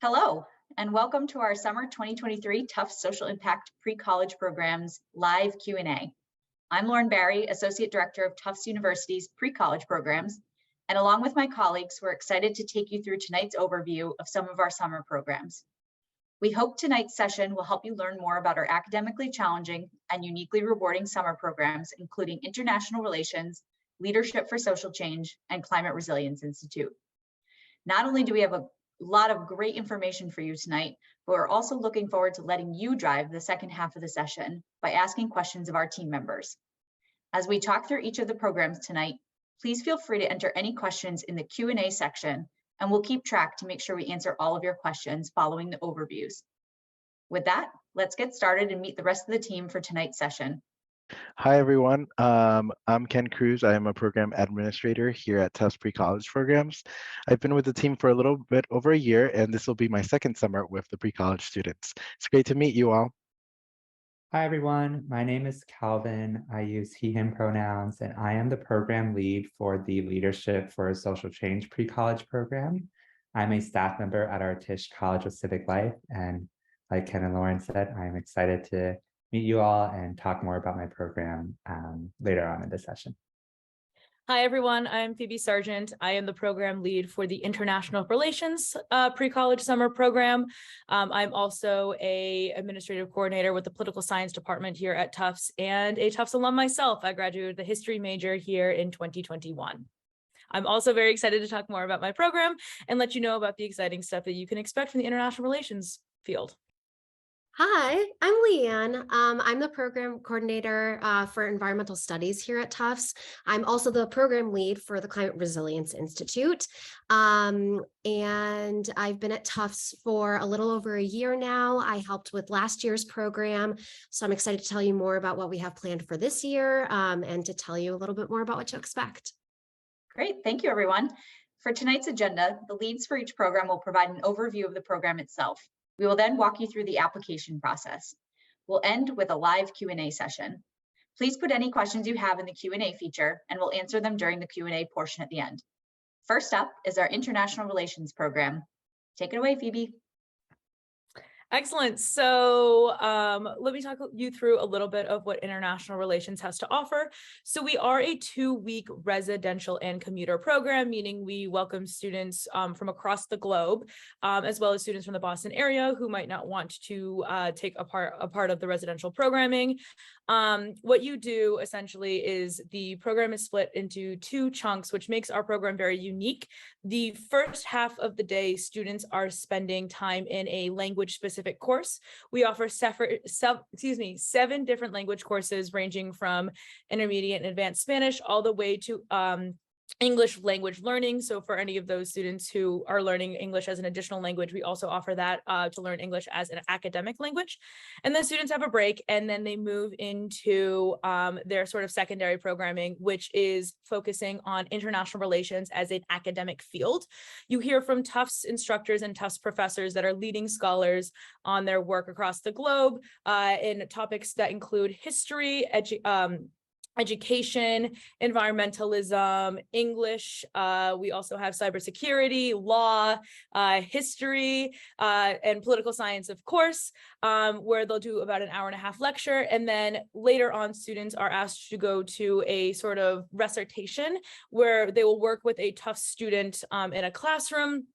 Hello, and welcome to our summer 2023 Tufts Social Impact Pre-College Programs live Q&A. I'm Lauren Barry, Associate Director of Tufts University's Pre-College Programs, and along with my colleagues, we're excited to take you through tonight's overview of some of our summer programs. We hope tonight's session will help you learn more about our academically challenging and uniquely rewarding summer programs, including International Relations, Leadership for Social Change, and Climate Resilience Institute. Not only do we have a lot of great information for you tonight, but we're also looking forward to letting you drive the second half of the session by asking questions of our team members. As we talk through each of the programs tonight, please feel free to enter any questions in the Q&A section, and we'll keep track to make sure we answer all of your questions following the overviews. With that, let's get started and meet the rest of the team for tonight's session. Hi, everyone. I'm Ken Cruz. I am a program administrator here at Tufts Pre-College Programs. I've been with the team for a little bit over a year, and this will be my second summer with the pre-college students. It's great to meet you all. Hi, everyone. My name is Calvin. I use he, him pronouns, and I am the program lead for the Leadership for Social Change pre-college program. I'm a staff member at our Tisch College of Civic Life, and like Ken and Lauren said, I'm excited to meet you all and talk more about my program later on in the session. Hi, everyone. I'm Phoebe Sargent. I am the program lead for the International Relations pre-college summer program. I'm also an administrative coordinator with the Political Science Department here at Tufts and a Tufts alum myself. I graduated the history major here in 2021. I'm also very excited to talk more about my program and let you know about the exciting stuff that you can expect from the international relations field. Hi, I'm Leanne. I'm the program coordinator for environmental studies here at Tufts. I'm also the program lead for the Climate Resilience Institute. And I've been at Tufts for a little over a year now. I helped with last year's program. So I'm excited to tell you more about what we have planned for this year and to tell you a little bit more about what to expect. Great, thank you, everyone. For tonight's agenda, the leads for each program will provide an overview of the program itself. We will then walk you through the application process. We'll end with a live Q&A session. Please put any questions you have in the Q&A feature, and we'll answer them during the Q&A portion at the end. First up is our International Relations program. Take it away, Phoebe. Excellent. So let me talk you through a little bit of what international relations has to offer. So we are a 2-week residential and commuter program, meaning we welcome students from across the globe, as well as students from the Boston area who might not want to take a part of the residential programming. What you do essentially is the program is split into 2 chunks, which makes our program very unique. The first half of the day, students are spending time in a language-specific course. We offer 7 different language courses ranging from intermediate and advanced Spanish all the way to English language learning. So for any of those students who are learning English as an additional language, we also offer that to learn English as an academic language. And then students have a break and then they move into their sort of secondary programming, which is focusing on international relations as an academic field. You hear from Tufts instructors and Tufts professors that are leading scholars on their work across the globe in topics that include history, education, environmentalism, English. We also have cybersecurity, law, history, and political science, of course, where they'll do about an hour-and-a-half lecture. And then later on, students are asked to go to a sort of recitation where they will work with a Tufts student in a classroom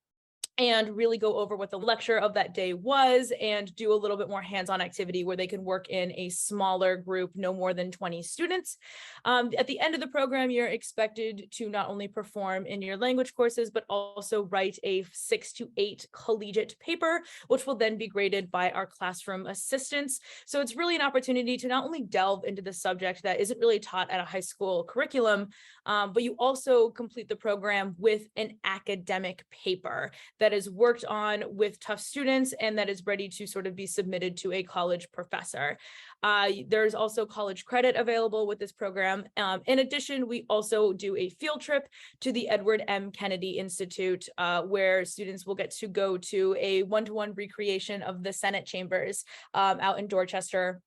and really go over what the lecture of that day was and do a little bit more hands-on activity where they can work in a smaller group, no more than 20 students. At the end of the program, you're expected to not only perform in your language courses, but also write a 6 to 8 collegiate paper, which will then be graded by our classroom assistants. So it's really an opportunity to not only delve into the subject that isn't really taught at a high school curriculum, but you also complete the program with an academic paper that is worked on with Tufts students and that is ready to sort of be submitted to a college professor. There's also college credit available with this program. In addition, we also do a field trip to the Edward M. Kennedy Institute, where students will get to go to a one-to-one recreation of the Senate chambers out in Dorchester,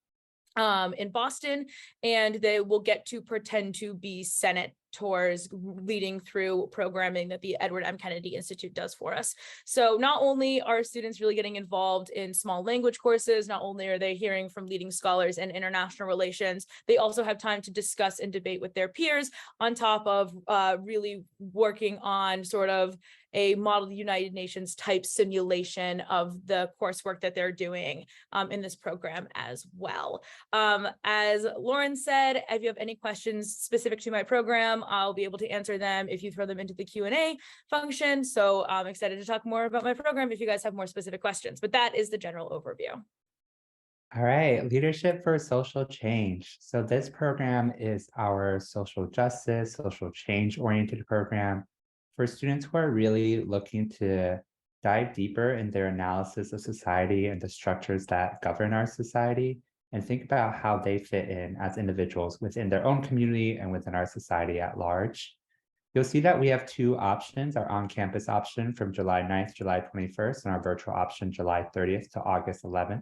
in Boston, and they will get to pretend to be Senate tours leading through programming that the Edward M. Kennedy Institute does for us. So not only are students really getting involved in small language courses, not only are they hearing from leading scholars in international relations, they also have time to discuss and debate with their peers on top of really working on sort of a model United Nations type simulation of the coursework that they're doing in this program as well. As Lauren said, if you have any questions specific to my program, I'll be able to answer them if you throw them into the Q&A function. So I'm excited to talk more about my program if you guys have more specific questions, but that is the general overview. All right, Leadership for Social Change. So this program is our social justice, social change oriented program for students who are really looking to dive deeper in their analysis of society and the structures that govern our society, and think about how they fit in as individuals within their own community and within our society at large. You'll see that we have two options, our on-campus option from July 9th, July 21st, and our virtual option July 30th to August 11th.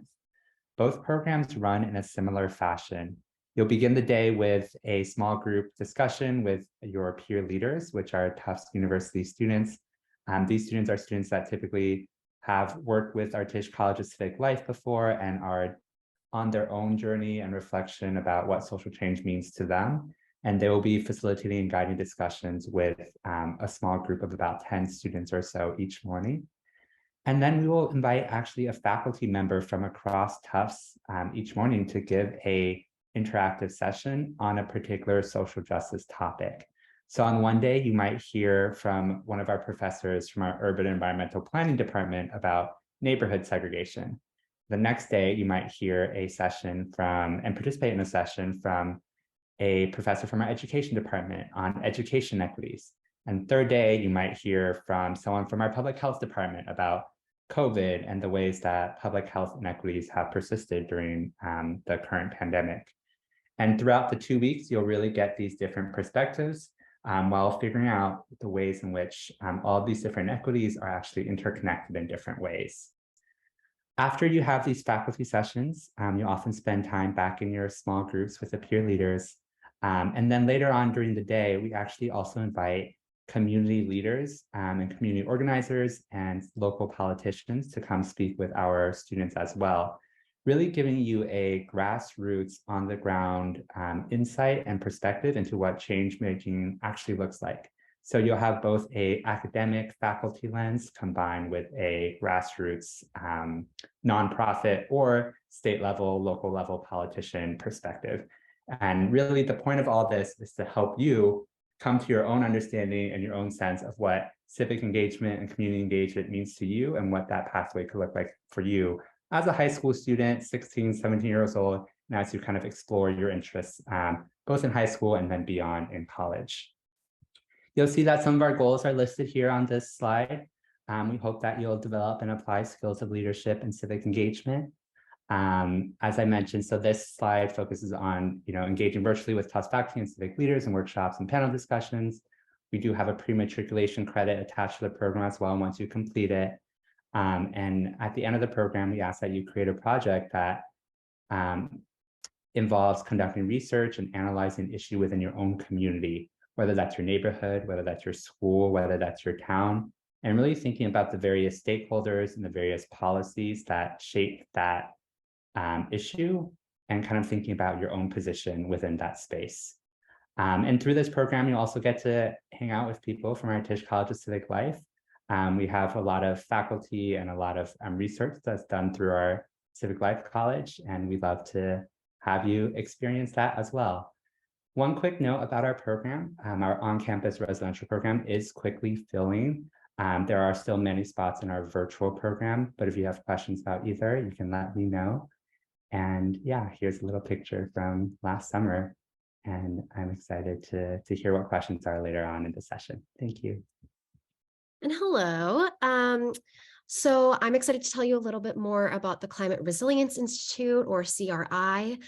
Both programs run in a similar fashion. You'll begin the day with a small group discussion with your peer leaders, which are Tufts University students. These students are students that typically have worked with our Tisch College of Civic Life before and are on their own journey and reflection about what social change means to them. And they will be facilitating and guiding discussions with a small group of about 10 students or so each morning. And then we will invite actually a faculty member from across Tufts each morning to give a interactive session on a particular social justice topic. So on one day, you might hear from one of our professors from our urban environmental planning department about neighborhood segregation. The next day, you might hear a session from and participate in a session from a professor from our education department on education equities. And third day, you might hear from someone from our public health department about COVID and the ways that public health inequities have persisted during the current pandemic. And throughout the 2 weeks, you'll really get these different perspectives while figuring out the ways in which all of these different equities are actually interconnected in different ways. After you have these faculty sessions, you often spend time back in your small groups with the peer leaders. And then later on during the day, we actually also invite community leaders and community organizers and local politicians to come speak with our students as well, really giving you a grassroots on the ground insight and perspective into what change making actually looks like. So you'll have both a academic faculty lens combined with a grassroots nonprofit or state level, local level politician perspective. And really the point of all this is to help you come to your own understanding and your own sense of what civic engagement and community engagement means to you and what that pathway could look like for you as a high school student, 16, 17 years old, and as you kind of explore your interests, both in high school and then beyond in college. You'll see that some of our goals are listed here on this slide. We hope that you'll develop and apply skills of leadership and civic engagement. As I mentioned, so this slide focuses on engaging virtually with Tufts faculty and civic leaders in workshops and panel discussions. We do have a pre-matriculation credit attached to the program as well once you complete it. And at the end of the program, we ask that you create a project that involves conducting research and analyzing an issue within your own community, whether that's your neighborhood, whether that's your school, whether that's your town, and really thinking about the various stakeholders and the various policies that shape that issue and kind of thinking about your own position within that space. And through this program, you also get to hang out with people from our Tisch College of Civic Life. We have a lot of faculty and a lot of research that's done through our Civic Life College, and we'd love to have you experience that as well. One quick note about our program, our on-campus residential program is quickly filling. There are still many spots in our virtual program, but if you have questions about either, you can let me know. And yeah, here's a little picture from last summer, and I'm excited to hear what questions are later on in the session. Thank you. And hello. So I'm excited to tell you a little bit more about the Climate Resilience Institute, or CRI.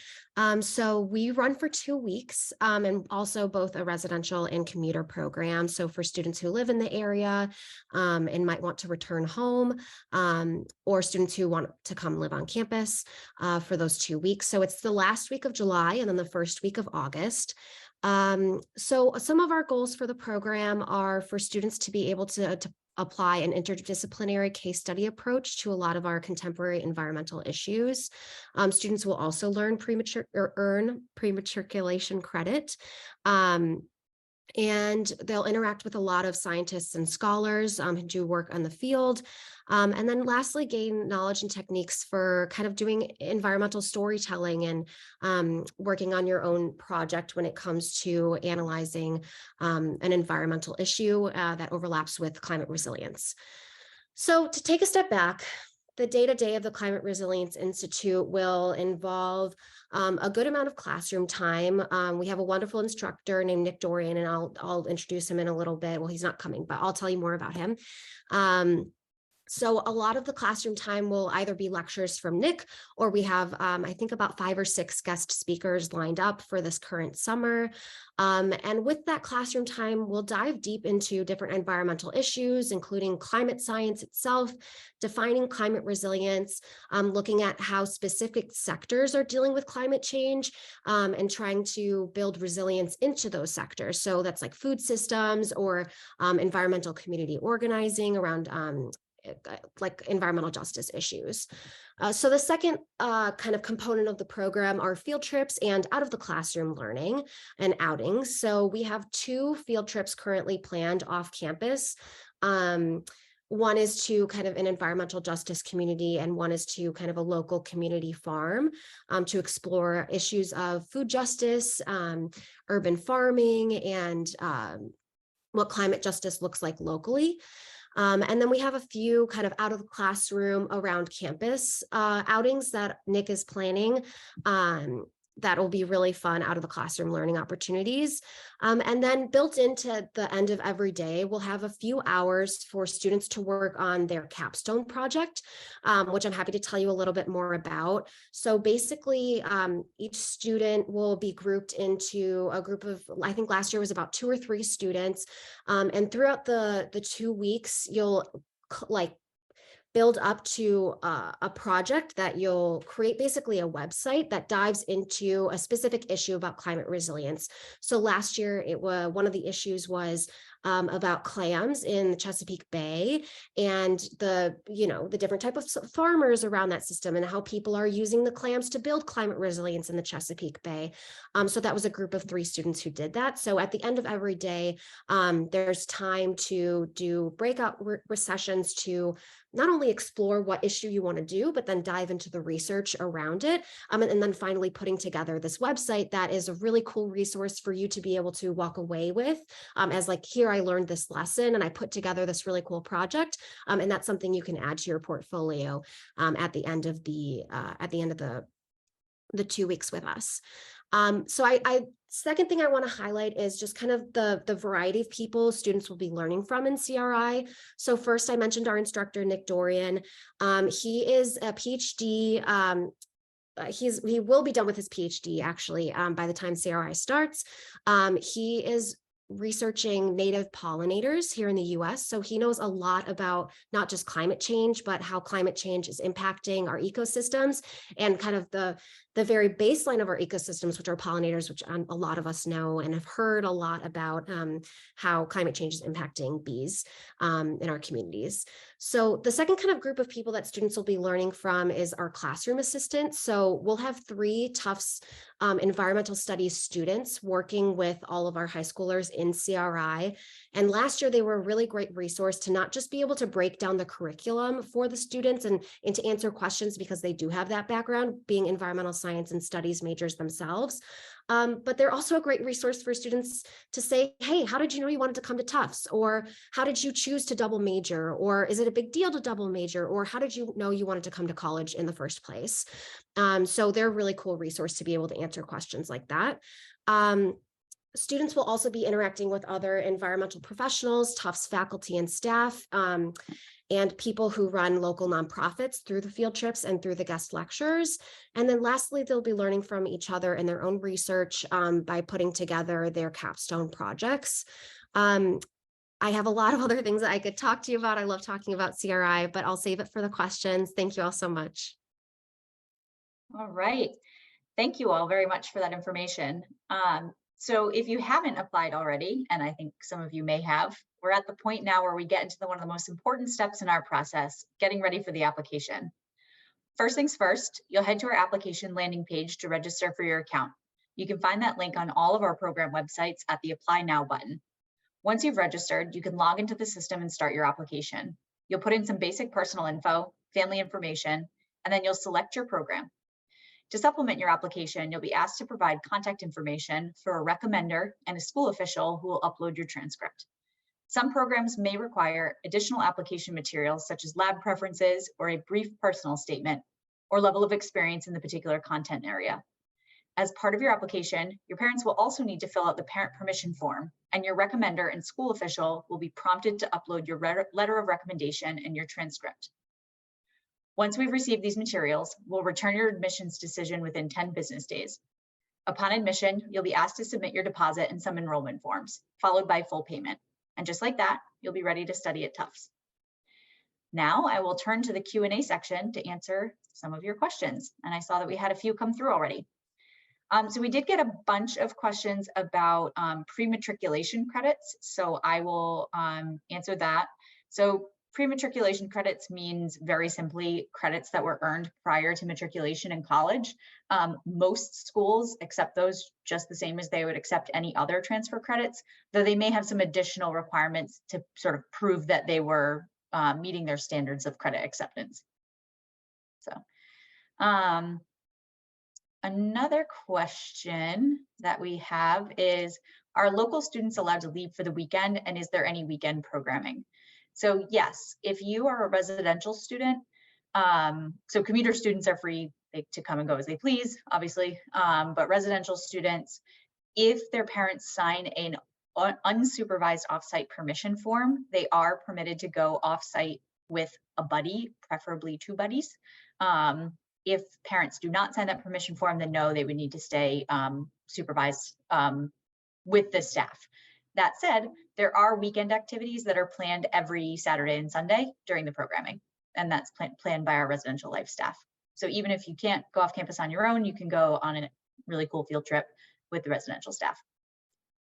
So we run for 2 weeks, and also both a residential and commuter program. So for students who live in the area and might want to return home, or students who want to come live on campus for those 2 weeks. So it's the last week of July and then the first week of August. So some of our goals for the program are for students to be able to apply an interdisciplinary case study approach to a lot of our contemporary environmental issues. Students will also learn earn pre-matriculation credit. And they'll interact with a lot of scientists and scholars who do work on the field. And then lastly, gain knowledge and techniques for kind of doing environmental storytelling and working on your own project when it comes to analyzing an environmental issue that overlaps with climate resilience. So to take a step back, the day-to-day of the Climate Resilience Institute will involve a good amount of classroom time. We have a wonderful instructor named Nick Dorian, and I'll introduce him in a little bit. Well, he's not coming, but I'll tell you more about him. So a lot of the classroom time will either be lectures from Nick, or we have, I think, about 5 or 6 guest speakers lined up for this current summer. And with that classroom time, we'll dive deep into different environmental issues, including climate science itself, defining climate resilience, looking at how specific sectors are dealing with climate change, and trying to build resilience into those sectors. So that's like food systems or environmental community organizing around like environmental justice issues. So the second kind of component of the program are field trips and out of the classroom learning and outings. So we have 2 field trips currently planned off campus. One is to kind of an environmental justice community, and one is to kind of a local community farm to explore issues of food justice, urban farming, and what climate justice looks like locally. And then we have a few kind of out of the classroom around campus outings that Nick is planning that will be really fun out of the classroom learning opportunities. And then built into the end of every day, we'll have a few hours for students to work on their capstone project, which I'm happy to tell you a little bit more about. So basically, each student will be grouped into a group of, I think last year was about 2 or 3 students. And throughout the 2 weeks, you'll build up to a project that you'll create, basically a website that dives into a specific issue about climate resilience. So last year, one of the issues was about clams in the Chesapeake Bay, and the different type of farmers around that system, and how people are using the clams to build climate resilience in the Chesapeake Bay. So that was a group of 3 students who did that. So at the end of every day, there's time to do breakout sessions to not only explore what issue you want to do, but then dive into the research around it. And then finally putting together this website that is a really cool resource for you to be able to walk away with as like, here, I learned this lesson and I put together this really cool project. And that's something you can add to your portfolio at the end of the 2 weeks with us. So second thing I want to highlight is just kind of the variety of people students will be learning from in CRI. So first, I mentioned our instructor, Nick Dorian. He is a PhD. He will be done with his PhD actually by the time CRI starts. He is researching native pollinators here in the US. So he knows a lot about not just climate change, but how climate change is impacting our ecosystems and kind of the very baseline of our ecosystems, which are pollinators, which a lot of us know and have heard a lot about how climate change is impacting bees in our communities. So the second kind of group of people that students will be learning from is our classroom assistants. So we'll have 3 Tufts environmental studies students working with all of our high schoolers in CRI. And last year, they were a really great resource to not just be able to break down the curriculum for the students and to answer questions, because they do have that background being environmental science and studies majors themselves. But they're also a great resource for students to say, hey, how did you know you wanted to come to Tufts? Or how did you choose to double major? Or is it a big deal to double major? Or how did you know you wanted to come to college in the first place? So they're a really cool resource to be able to answer questions like that. Students will also be interacting with other environmental professionals, Tufts faculty and staff, and people who run local nonprofits through the field trips and through the guest lectures. And then lastly, they'll be learning from each other in their own research by putting together their capstone projects. I have a lot of other things that I could talk to you about. I love talking about CRI, but I'll save it for the questions. Thank you all so much. All right. Thank you all very much for that information. So if you haven't applied already, and I think some of you may have, we're at the point now where we get into one of the most important steps in our process, getting ready for the application. First things first, you'll head to our application landing page to register for your account. You can find that link on all of our program websites at the Apply Now button. Once you've registered, you can log into the system and start your application. You'll put in some basic personal info, family information, and then you'll select your program. To supplement your application, you'll be asked to provide contact information for a recommender and a school official who will upload your transcript. Some programs may require additional application materials such as lab preferences or a brief personal statement or level of experience in the particular content area. As part of your application, your parents will also need to fill out the parent permission form, and your recommender and school official will be prompted to upload your letter of recommendation and your transcript. Once we've received these materials, we'll return your admissions decision within 10 business days. Upon admission, you'll be asked to submit your deposit and some enrollment forms, followed by full payment. And just like that, you'll be ready to study at Tufts. Now I will turn to the Q&A section to answer some of your questions. And I saw that we had a few come through already. So we did get a bunch of questions about pre-matriculation credits. So I will answer that. So pre-matriculation credits means very simply credits that were earned prior to matriculation in college. Most schools accept those just the same as they would accept any other transfer credits, though they may have some additional requirements to sort of prove that they were meeting their standards of credit acceptance. So another question that we have is, are local students allowed to leave for the weekend, and is there any weekend programming? So yes, if you are a residential student, so commuter students are free to come and go as they please, obviously, but residential students, if their parents sign an unsupervised offsite permission form, they are permitted to go offsite with a buddy, preferably 2 buddies. If parents do not sign that permission form, then no, they would need to stay supervised with the staff. That said, there are weekend activities that are planned every Saturday and Sunday during the programming, and that's planned by our residential life staff. So even if you can't go off campus on your own, you can go on a really cool field trip with the residential staff.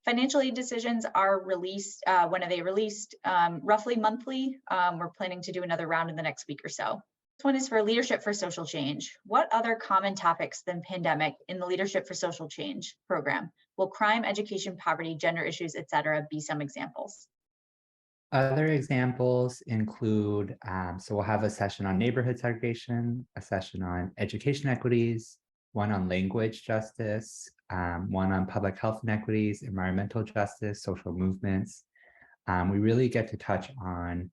Financial aid decisions are released. When are they released? Roughly monthly. We're planning to do another round in the next week or so. This one is for Leadership for Social Change. What other common topics than pandemic in the Leadership for Social Change program? Will crime, education, poverty, gender issues, etc. be some examples? Other examples include, so we'll have a session on neighborhood segregation, a session on education equities, one on language justice, one on public health inequities, environmental justice, social movements. We really get to touch on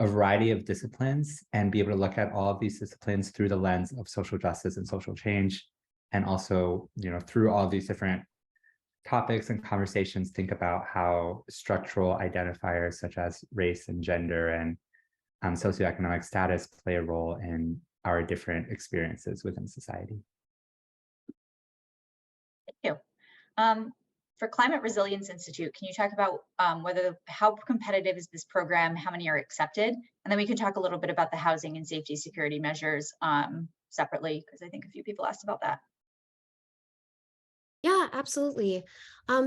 a variety of disciplines and be able to look at all of these disciplines through the lens of social justice and social change. And also, through all of these different topics and conversations, think about how structural identifiers such as race and gender and socioeconomic status play a role in our different experiences within society. Thank you. For Climate Resilience Institute, can you talk about how competitive is this program, how many are accepted? And then we can talk a little bit about the housing and safety security measures separately, because I think a few people asked about that. Yeah, absolutely.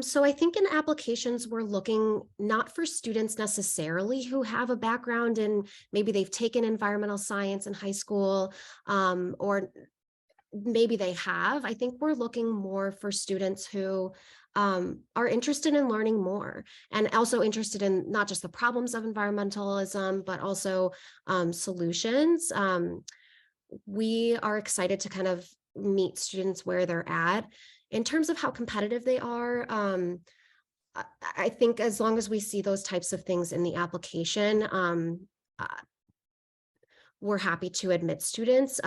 So I think in applications, we're looking not for students necessarily who have a background in maybe they've taken environmental science in high school, or maybe they have. I think we're looking more for students who are interested in learning more and also interested in not just the problems of environmentalism, but also solutions. We are excited to kind of meet students where they're at. In terms of how competitive they are, I think as long as we see those types of things in the application, we're happy to admit students.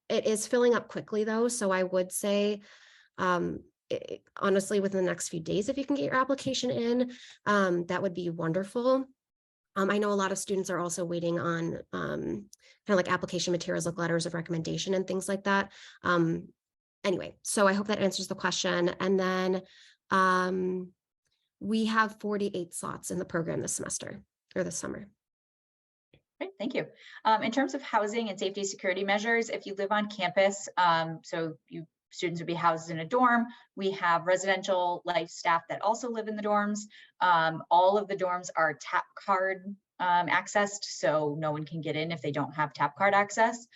It is filling up quickly though, so I would say, honestly, within the next few days, if you can get your application in, that would be wonderful. I know a lot of students are also waiting on kind of like application materials, like letters of recommendation and things like that. Anyway, so I hope that answers the question. And then we have 48 slots in the program this semester or this summer. Great, thank you. In terms of housing and safety security measures, if you live on campus, so you students would be housed in a dorm. We have residential life staff that also live in the dorms. All of the dorms are tap card accessed, so no one can get in if they don't have tap card access.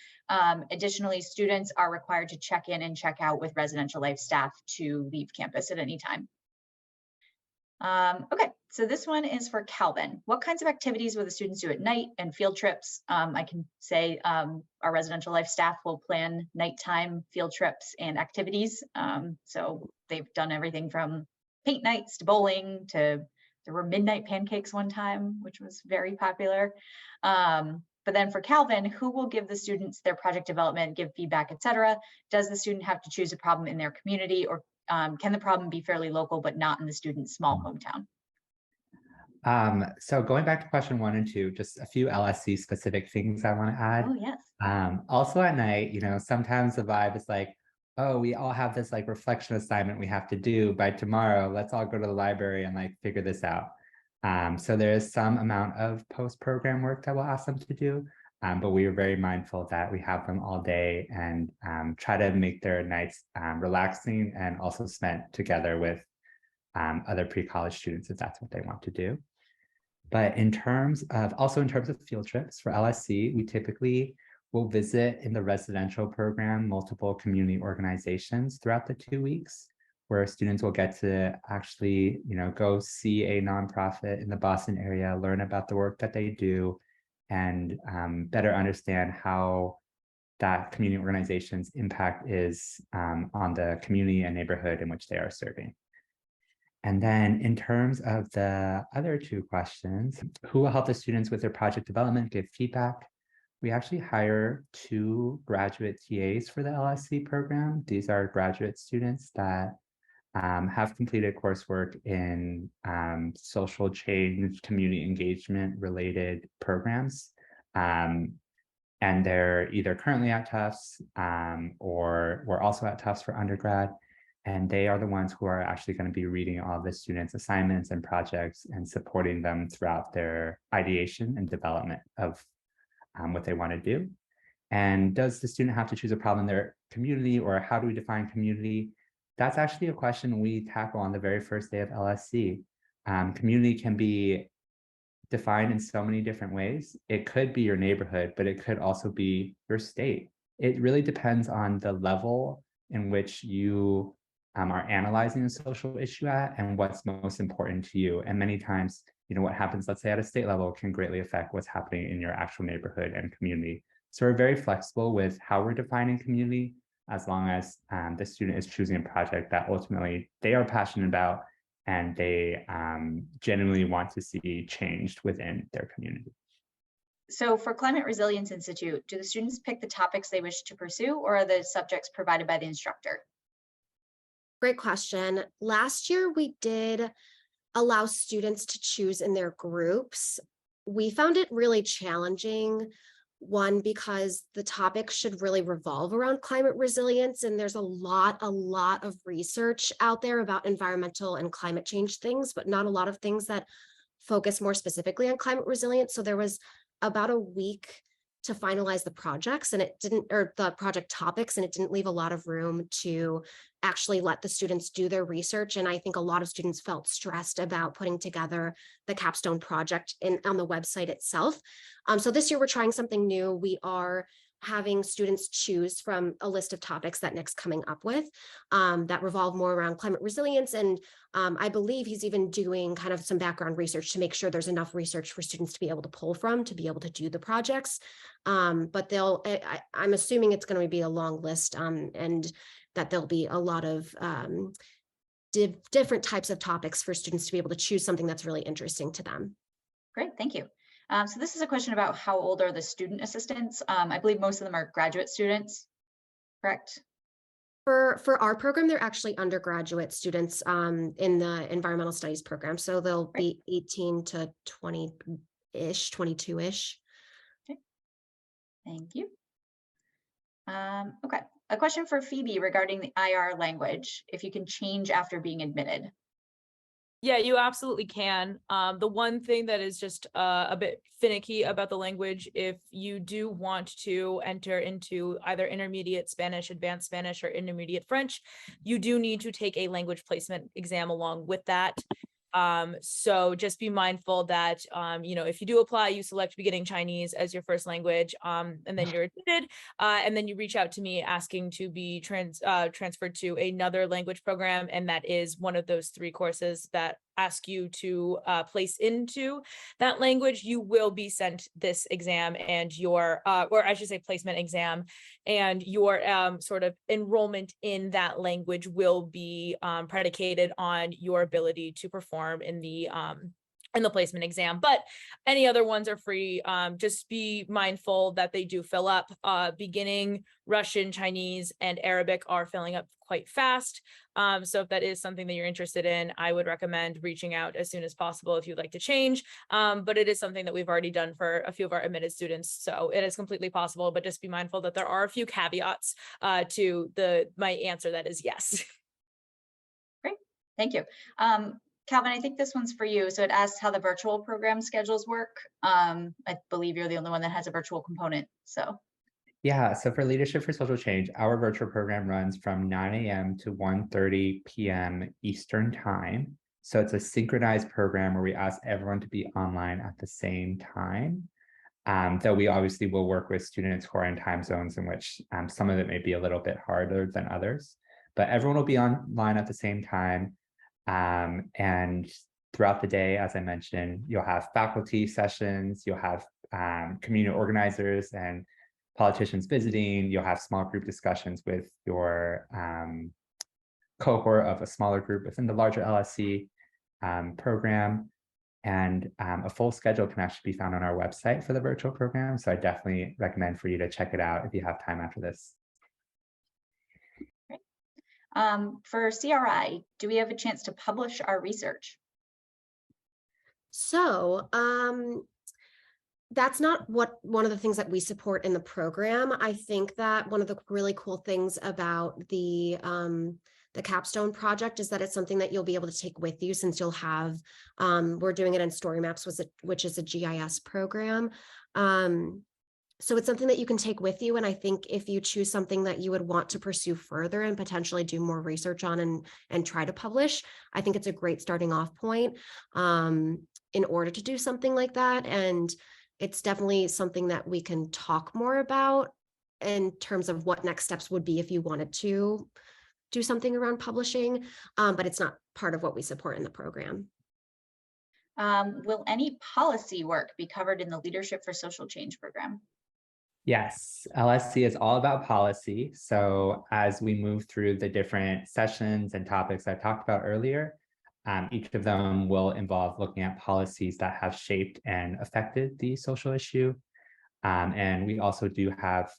Additionally, students are required to check in and check out with residential life staff to leave campus at any time. Okay, so this one is for Calvin. What kinds of activities will the students do at night and field trips? I can say our residential life staff will plan nighttime field trips and activities. So they've done everything from paint nights to bowling to there were midnight pancakes one time, which was very popular. But then for Calvin, who will give the students their project development, give feedback, etc.? Does the student have to choose a problem in their community, or can the problem be fairly local but not in the student's small hometown? So going back to question 1 and 2, just a few LSC specific things I want to add. Oh, yes. Also at night, sometimes the vibe is like, oh, we all have this like reflection assignment we have to do by tomorrow. Let's all go to the library and like figure this out. So there is some amount of post-program work that we'll ask them to do, but we are very mindful that we have them all day and try to make their nights relaxing and also spent together with other pre-college students if that's what they want to do. But in terms of field trips for LSC, we typically will visit in the residential program multiple community organizations throughout the 2 weeks, where students will get to actually, go see a nonprofit in the Boston area, learn about the work that they do, and better understand how that community organization's impact is on the community and neighborhood in which they are serving. And then in terms of the other 2 questions, who will help the students with their project development, give feedback? We actually hire 2 graduate TAs for the LSC program. These are graduate students that have completed coursework in social change, community engagement related programs. And they're either currently at Tufts or we're also at Tufts for undergrad. And they are the ones who are actually going to be reading all the students' assignments and projects and supporting them throughout their ideation and development of what they want to do. And does the student have to choose a problem in their community, or how do we define community? That's actually a question we tackle on the very first day of LSC. Community can be defined in so many different ways. It could be your neighborhood, but it could also be your state. It really depends on the level in which you are analyzing a social issue at and what's most important to you. And many times, what happens, let's say at a state level, can greatly affect what's happening in your actual neighborhood and community. So we're very flexible with how we're defining community, as long as the student is choosing a project that ultimately they are passionate about and they genuinely want to see changed within their community. So for Climate Resilience Institute, do the students pick the topics they wish to pursue, or are the subjects provided by the instructor? Great question. Last year, we did allow students to choose in their groups. We found it really challenging. One, because the topic should really revolve around climate resilience, and there's a lot of research out there about environmental and climate change things, but not a lot of things that focus more specifically on climate resilience. So there was about a week to finalize the projects, and the project topics, and it didn't leave a lot of room to actually let the students do their research. And I think a lot of students felt stressed about putting together the capstone project on the website itself. So this year we're trying something new. We are having students choose from a list of topics that Nick's coming up with that revolve more around climate resilience. And I believe he's even doing kind of some background research to make sure there's enough research for students to be able to pull from to be able to do the projects. But I'm assuming it's going to be a long list and that there'll be a lot of different types of topics for students to be able to choose something that's really interesting to them. Great, thank you. So this is a question about how old are the student assistants? I believe most of them are graduate students, correct? For our program, they're actually undergraduate students in the environmental studies program. So they'll be 18 to 20-ish, 22-ish. Okay, thank you. Okay, a question for Phoebe regarding the IR language, if you can change after being admitted. Yeah, you absolutely can. The one thing that is just a bit finicky about the language, if you do want to enter into either intermediate Spanish, advanced Spanish, or intermediate French, you do need to take a language placement exam along with that. So just be mindful that, if you do apply, you select beginning Chinese as your first language, and then you're admitted, and then you reach out to me asking to be transferred to another language program. And that is one of those 3 courses that ask you to place into that language. You will be sent this exam and your, or I should say placement exam, and your sort of enrollment in that language will be predicated on your ability to perform in the placement exam. But any other ones are free. Just be mindful that they do fill up. Beginning Russian, Chinese, and Arabic are filling up quite fast. So if that is something that you're interested in, I would recommend reaching out as soon as possible if you'd like to change. But it is something that we've already done for a few of our admitted students. So it is completely possible, but just be mindful that there are a few caveats to my answer that is yes. Great, thank you. Calvin, I think this one's for you. So it asks how the virtual program schedules work. I believe you're the only one that has a virtual component, so. Yeah, so for Leadership for Social Change, our virtual program runs from 9 a.m. to 1:30 p.m. Eastern Time. So it's a synchronized program where we ask everyone to be online at the same time. Though we obviously will work with students who are in time zones in which some of it may be a little bit harder than others. But everyone will be online at the same time. And throughout the day, as I mentioned, you'll have faculty sessions, you'll have community organizers and politicians visiting, you'll have small group discussions with your cohort of a smaller group within the larger LSC program. And a full schedule can actually be found on our website for the virtual program. So I definitely recommend for you to check it out if you have time after this. For CRI, do we have a chance to publish our research? So that's not one of the things that we support in the program. I think that one of the really cool things about the capstone project is that it's something that you'll be able to take with you, since you'll have, we're doing it in Story Maps, which is a GIS program. So it's something that you can take with you. And I think if you choose something that you would want to pursue further and potentially do more research on and try to publish, I think it's a great starting off point in order to do something like that. And it's definitely something that we can talk more about in terms of what next steps would be if you wanted to do something around publishing, but it's not part of what we support in the program. Will any policy work be covered in the Leadership for Social Change program? Yes, LSC is all about policy. So as we move through the different sessions and topics I talked about earlier, each of them will involve looking at policies that have shaped and affected the social issue. And we also do have,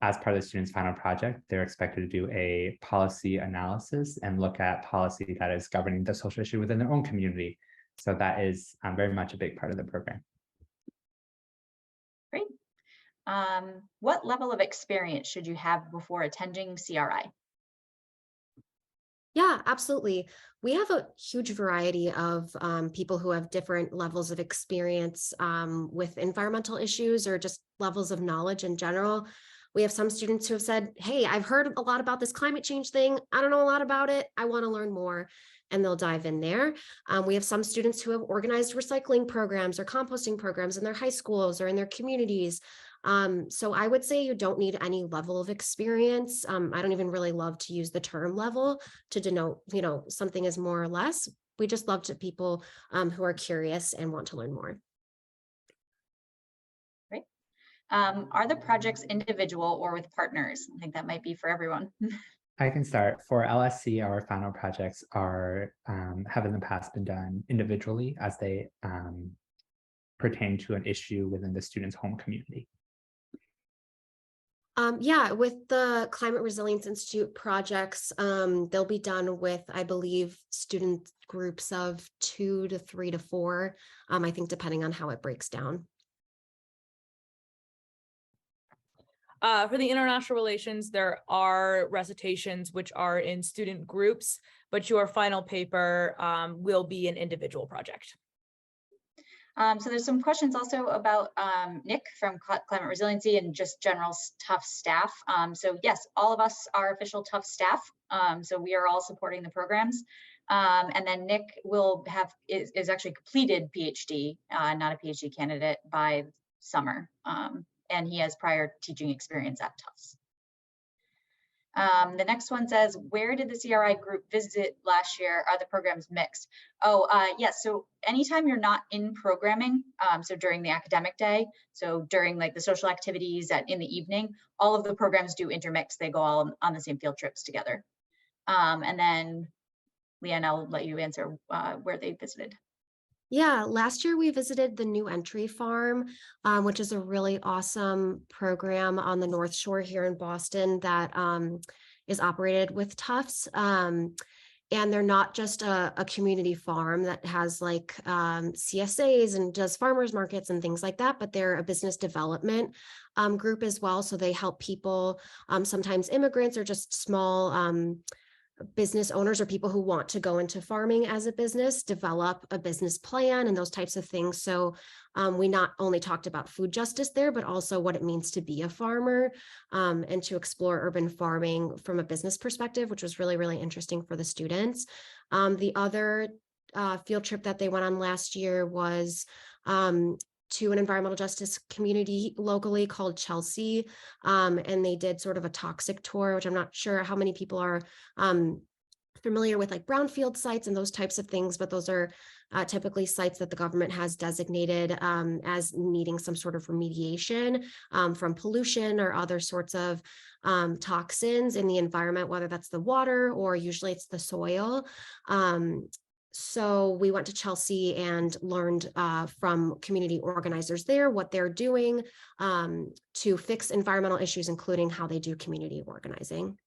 as part of the students' final project, they're expected to do a policy analysis and look at policy that is governing the social issue within their own community. So that is very much a big part of the program. Great. What level of experience should you have before attending CRI? Yeah, absolutely. We have a huge variety of people who have different levels of experience with environmental issues or just levels of knowledge in general. We have some students who have said, hey, I've heard a lot about this climate change thing. I don't know a lot about it. I want to learn more. And they'll dive in there. We have some students who have organized recycling programs or composting programs in their high schools or in their communities. So I would say you don't need any level of experience. I don't even really love to use the term level to denote, something is more or less. We just love to people who are curious and want to learn more. Great. Are the projects individual or with partners? I think that might be for everyone. I can start. For LSC, our final projects are have in the past been done individually as they pertain to an issue within the student's home community. Yeah, with the Climate Resilience Institute projects, they'll be done with, I believe, student groups of 2 to 3 to 4, I think, depending on how it breaks down. For the international relations, there are recitations which are in student groups. but your final paper will be an individual project. So there's some questions also about Nick from Climate Resiliency and just general Tufts staff. So yes, all of us are official Tufts staff. So we are all supporting the programs. And then Nick will have is actually completed PhD, not a PhD candidate, by summer. And he has prior teaching experience at Tufts. The next one says, where did the CRI group visit last year? Are the programs mixed? Oh, yes. So anytime you're not in programming, so during the academic day, so during like the social activities in the evening, all of the programs do intermix. They go all on the same field trips together. And then, Leanne, I'll let you answer where they visited. Yeah, last year we visited the New Entry Farm, which is a really awesome program on the North Shore here in Boston that is operated with Tufts. And they're not just a community farm that has like CSAs and does farmers markets and things like that, but they're a business development group as well. So they help people, sometimes immigrants or just small business owners or people who want to go into farming as a business, develop a business plan and those types of things. So we not only talked about food justice there, but also what it means to be a farmer and to explore urban farming from a business perspective, which was really, really interesting for the students. The other field trip that they went on last year was to an environmental justice community locally called Chelsea. And they did sort of a toxic tour, which I'm not sure how many people are familiar with, like brownfield sites and those types of things, but those are typically sites that the government has designated as needing some sort of remediation from pollution or other sorts of toxins in the environment, whether that's the water or usually it's the soil. So we went to Chelsea and learned from community organizers there what they're doing to fix environmental issues, including how they do community organizing.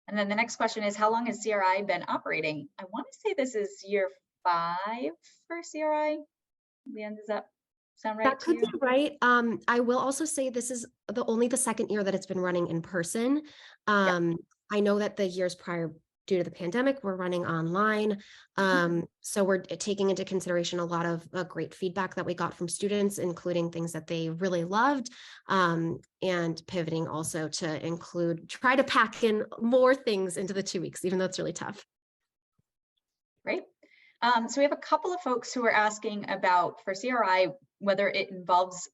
And then the next question is, how long has CRI been operating? I want to say this is year 5 for CRI. Leanne, does that sound right? That could be right. I will also say this is only the second year that it's been running in person. Yep. I know that the years prior, due to the pandemic, we're running online. So we're taking into consideration a lot of great feedback that we got from students, including things that they really loved, and pivoting also to try to pack in more things into the 2 weeks, even though it's really tough. Great. So we have a couple of folks who are asking about, for CRI, whether it involves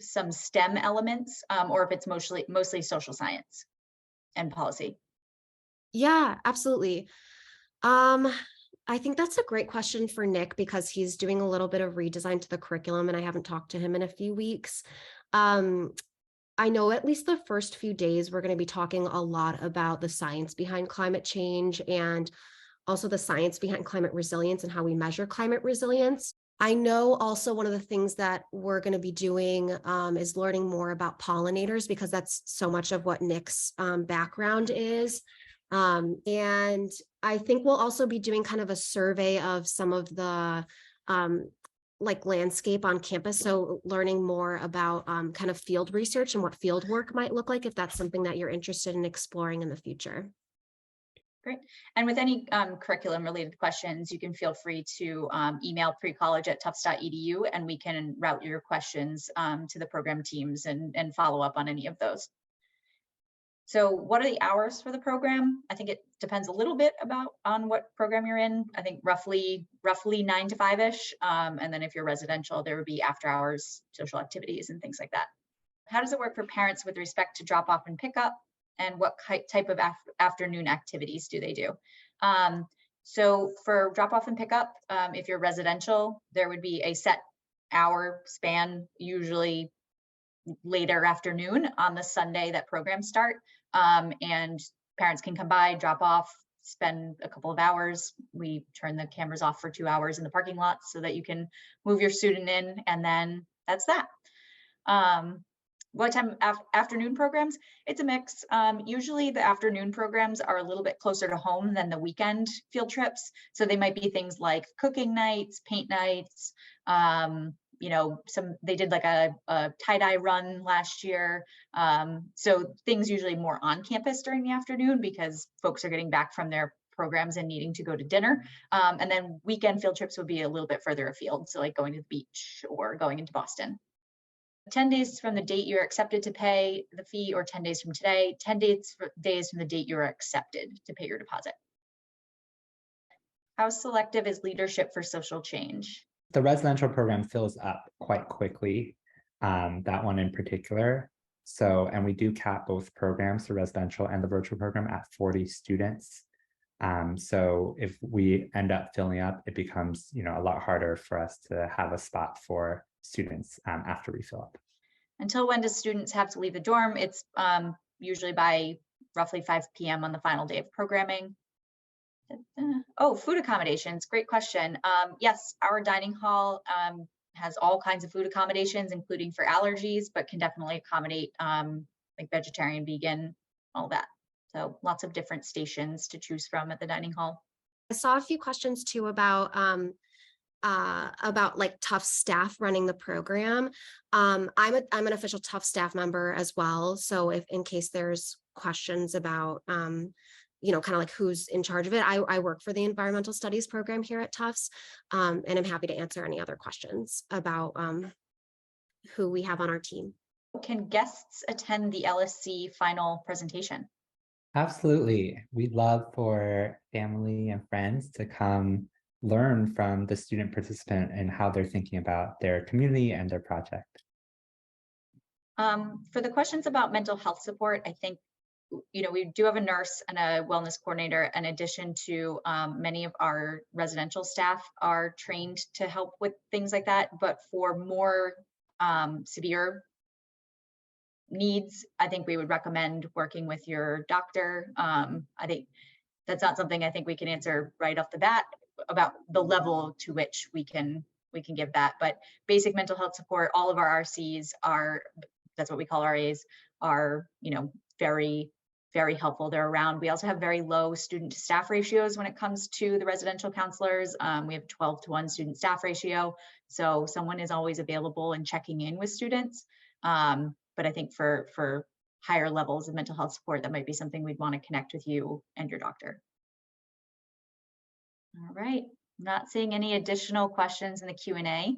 some STEM elements or if it's mostly social science and policy. Yeah, absolutely. I think that's a great question for Nick because he's doing a little bit of redesign to the curriculum and I haven't talked to him in a few weeks. I know at least the first few days, we're going to be talking a lot about the science behind climate change and also the science behind climate resilience and how we measure climate resilience. I know also one of the things that we're going to be doing is learning more about pollinators because that's so much of what Nick's background is. And I think we'll also be doing kind of a survey of some of the like landscape on campus. So learning more about kind of field research and what field work might look like if that's something that you're interested in exploring in the future. Great. And with any curriculum related questions, you can feel free to email precollege@tufts.edu and we can route your questions to the program teams and follow up on any of those. So what are the hours for the program? I think it depends a little bit on what program you're in. I think roughly 9 to 5-ish. And then if you're residential, there would be after hours, social activities and things like that. How does it work for parents with respect to drop off and pick up? And what type of afternoon activities do they do? So for drop off and pick up, if you're residential, there would be a set hour span, usually later afternoon on the Sunday that programs start. And parents can come by, drop off, spend a couple of hours. We turn the cameras off for 2 hours in the parking lot so that you can move your student in, and then that's that. What time afternoon programs? It's a mix. Usually the afternoon programs are a little bit closer to home than the weekend field trips. So they might be things like cooking nights, paint nights, you know, they did like a tie-dye run last year. So things usually more on campus during the afternoon because folks are getting back from their programs and needing to go to dinner. And then weekend field trips would be a little bit further afield. So like going to the beach or going into Boston. 10 days from the date you're accepted to pay the fee, or 10 days from today, 10 days from the date you're accepted to pay your deposit. How selective is leadership for social change? The residential program fills up quite quickly, that one in particular. So, and we do cap both programs, the residential and the virtual program, at 40 students. So if we end up filling up, it becomes, a lot harder for us to have a spot for students after we fill up. Until when do students have to leave the dorm? It's usually by roughly 5 p.m. on the final day of programming. Oh, food accommodations, great question. Yes, our dining hall has all kinds of food accommodations, including for allergies, but can definitely accommodate like vegetarian, vegan, all that. So lots of different stations to choose from at the dining hall. I saw a few questions too about like Tufts staff running the program. I'm an official Tufts staff member as well. So if in case there's questions about kind of like who's in charge of it, I work for the environmental studies program here at Tufts, and I'm happy to answer any other questions about who we have on our team. Can guests attend the LSC final presentation? Absolutely. We'd love for family and friends to come learn from the student participant and how they're thinking about their community and their project. For the questions about mental health support, I think, we do have a nurse and a wellness coordinator, in addition to many of our residential staff are trained to help with things like that. But for more severe needs, I think we would recommend working with your doctor. I think that's not something I think we can answer right off the bat about the level to which we can give that. But basic mental health support, all of our RCs are, that's what we call RAs, are very, very helpful. They're around. We also have very low student to staff ratios when it comes to the residential counselors. We have 12-to-1 student staff ratio. So someone is always available and checking in with students. But I think for higher levels of mental health support, that might be something we'd want to connect with you and your doctor. All right, not seeing any additional questions in the Q&A.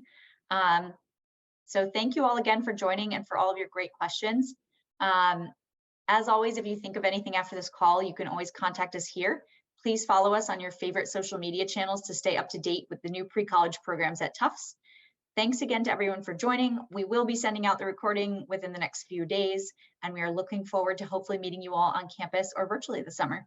So thank you all again for joining and for all of your great questions. As always, if you think of anything after this call, you can always contact us here. Please follow us on your favorite social media channels to stay up to date with the new pre-college programs at Tufts. Thanks again to everyone for joining. We will be sending out the recording within the next few days, and we are looking forward to hopefully meeting you all on campus or virtually this summer.